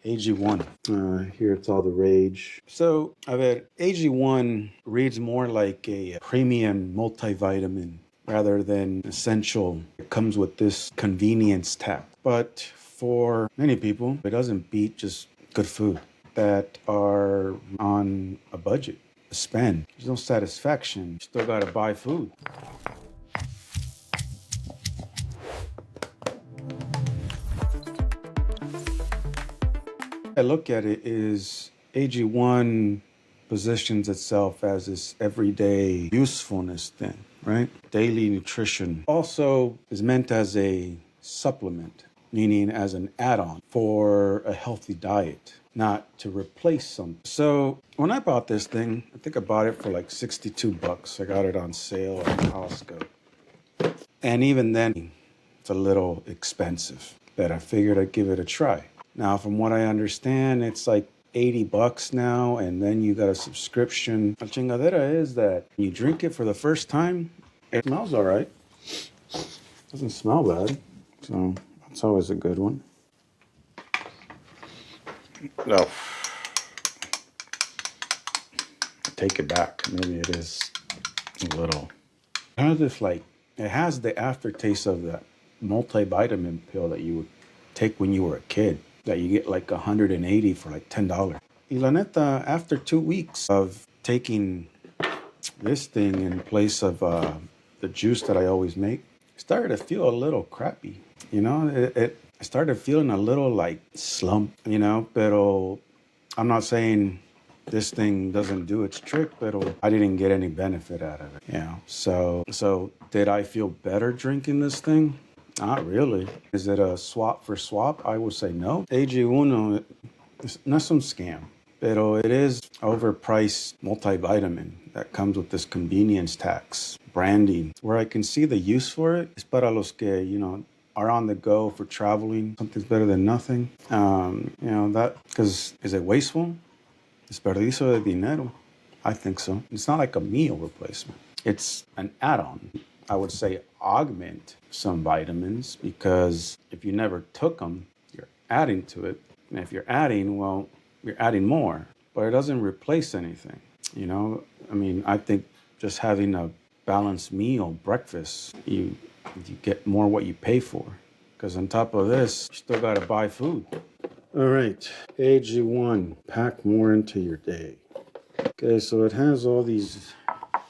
AG1. Here it's all the rage. So, a ver, AG1 reads more like a premium multivitamin rather than essential. It comes with this convenience tag. But for many people, it doesn't beat just good food that are on a budget, a spend. There's no satisfaction. You still gotta buy food. I look at it is AG1 positions itself as this everyday usefulness thing, right? Daily nutrition also is meant as a supplement, meaning as an add-on for a healthy diet, not to replace something. So when I bought this thing, I think I bought it for like 62 bucks. I got it on sale at Costco. And even then, it's a little expensive, but I figured I'd give it a try. Now, from what I understand, it's like 80 bucks now, and then you got a subscription. La chingadera is that when you drink it for the first time, it smells all right. Doesn't smell bad, so that's always a good one. No. Take it back. Maybe it is a little. It has this it has the aftertaste of that multivitamin pill that you would take when you were a kid, that you get like 180 for like $10. Y la neta, after 2 weeks of taking this thing in place of the juice that I always make, I started to feel a little crappy. You know, I started feeling a little like slump, you know, pero I'm not saying this thing doesn't do its trick, but I didn't get any benefit out of it, you know. So did I feel better drinking this thing? Not really. Is it a swap for swap? I would say no. AG1 is not some scam, pero it is overpriced multivitamin that comes with this convenience tax, branding. Where I can see the use for it is para los que, you know, are on the go for traveling. Something's better than nothing. You know, that, because is it wasteful? Desperdicio de dinero. I think so. It's not like a meal replacement. It's an add-on. I would say augment some vitamins, because if you never took them, you're adding to it. And if you're adding, well, you're adding more. But it doesn't replace anything. You know, I mean, I think just having a balanced meal, breakfast, you get more what you pay for. Because on top of this, you still got to buy food. All right, AG1, pack more into your day. Okay, so it has all these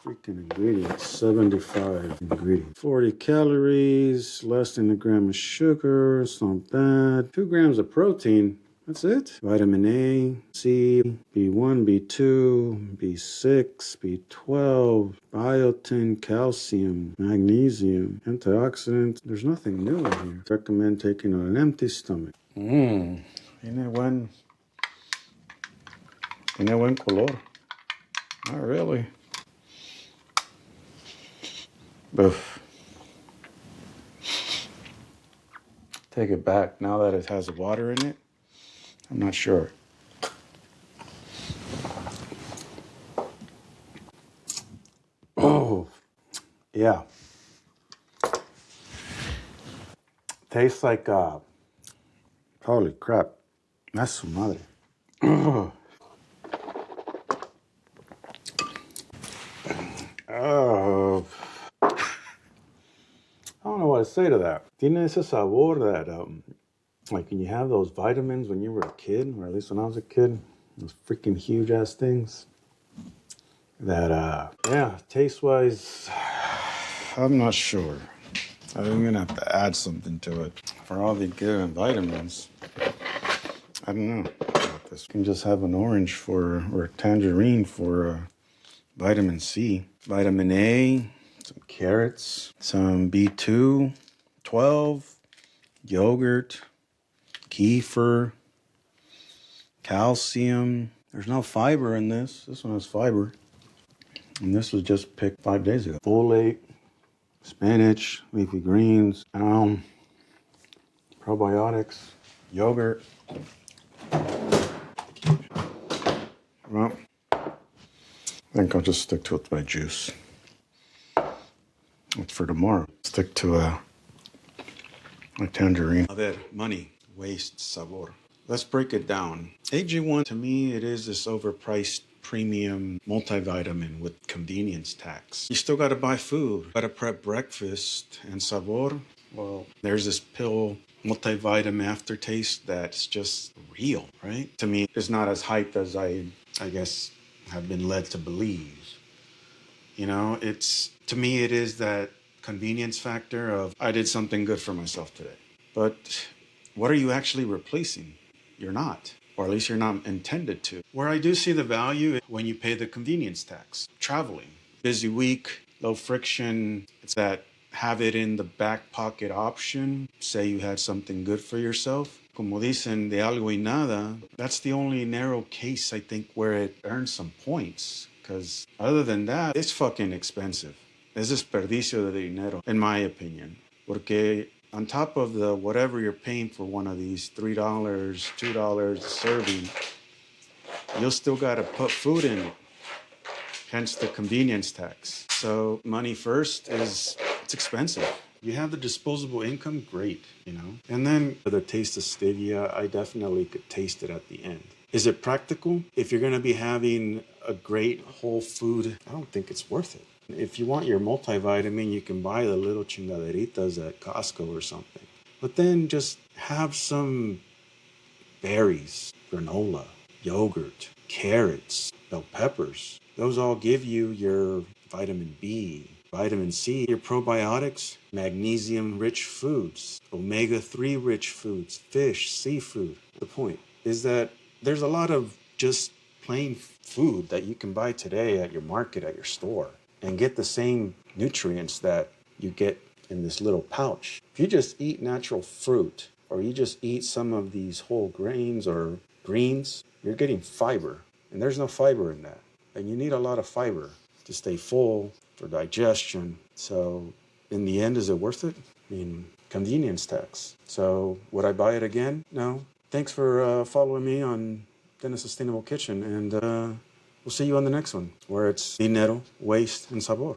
freaking ingredients, 75 ingredients. 40 calories, less than a gram of sugar, it's not bad. 2 grams of protein, that's it. Vitamin A, C, B1, B2, B6, B12, biotin, calcium, magnesium, antioxidants. There's nothing new in here. Recommend taking on an empty stomach. Tiene buen color. Not really. Oof. Take it back. Now that it has water in it, I'm not sure. Oh, yeah. Tastes like, holy crap. That's su madre. Oh. Oh. I don't know what to say to that. Tiene ese sabor that, like when you have those vitamins when you were a kid, or at least when I was a kid, those freaking huge ass things. That, yeah, taste-wise, I'm not sure. I'm gonna have to add something to it. For all the good vitamins, I don't know about this. You can just have an orange or a tangerine for vitamin C. Vitamin A, some carrots, some B2, 12, yogurt, kefir, calcium. There's no fiber in this. This one has fiber. And this was just picked 5 days ago. Folate, spinach, leafy greens, probiotics, yogurt. Well, I think I'll just stick to it by juice. It's for tomorrow. Stick to a tangerine. A ver, money, waste, sabor. Let's break it down. AG1, to me, it is this overpriced premium multivitamin with convenience tax. You still got to buy food, got to prep breakfast, and Sabor, well, there's this pill multivitamin aftertaste that's just real, right? To me, it's not as hyped as I guess, have been led to believe. You know, to me, it is that convenience factor of I did something good for myself today. But what are you actually replacing? You're not, or at least you're not intended to. Where I do see the value is when you pay the convenience tax. Traveling, busy week, low friction. It's that have it in the back pocket option. Say you had something good for yourself. Como dicen, de algo y nada. That's the only narrow case, I think, where it earns some points. Because other than that, it's fucking expensive. Es desperdicio de dinero, in my opinion. Porque on top of the whatever you're paying for one of these, $3, $2 a serving, you'll still got to put food in it. Hence the convenience tax. So money first it's expensive. You have the disposable income, great, you know. And then for the taste of stevia, I definitely could taste it at the end. Is it practical? If you're going to be having a great whole food, I don't think it's worth it. If you want your multivitamin, you can buy the little chingaderitas at Costco or something. But then just have some berries, granola, yogurt, carrots, bell peppers. Those all give you your vitamin B, vitamin C, your probiotics, magnesium-rich foods, omega-3 rich foods, fish, seafood. The point is that there's a lot of just plain food that you can buy today at your market, at your store, and get the same nutrients that you get in this little pouch. If you just eat natural fruit, or you just eat some of these whole grains or greens, you're getting fiber. And there's no fiber in that. And you need a lot of fiber to stay full, for digestion. So in the end, is it worth it? I mean, convenience tax. So would I buy it again? No. Thanks for following me on Dennis Sustainable Kitchen. And we'll see you on the next one, where it's dinero, waste, and sabor.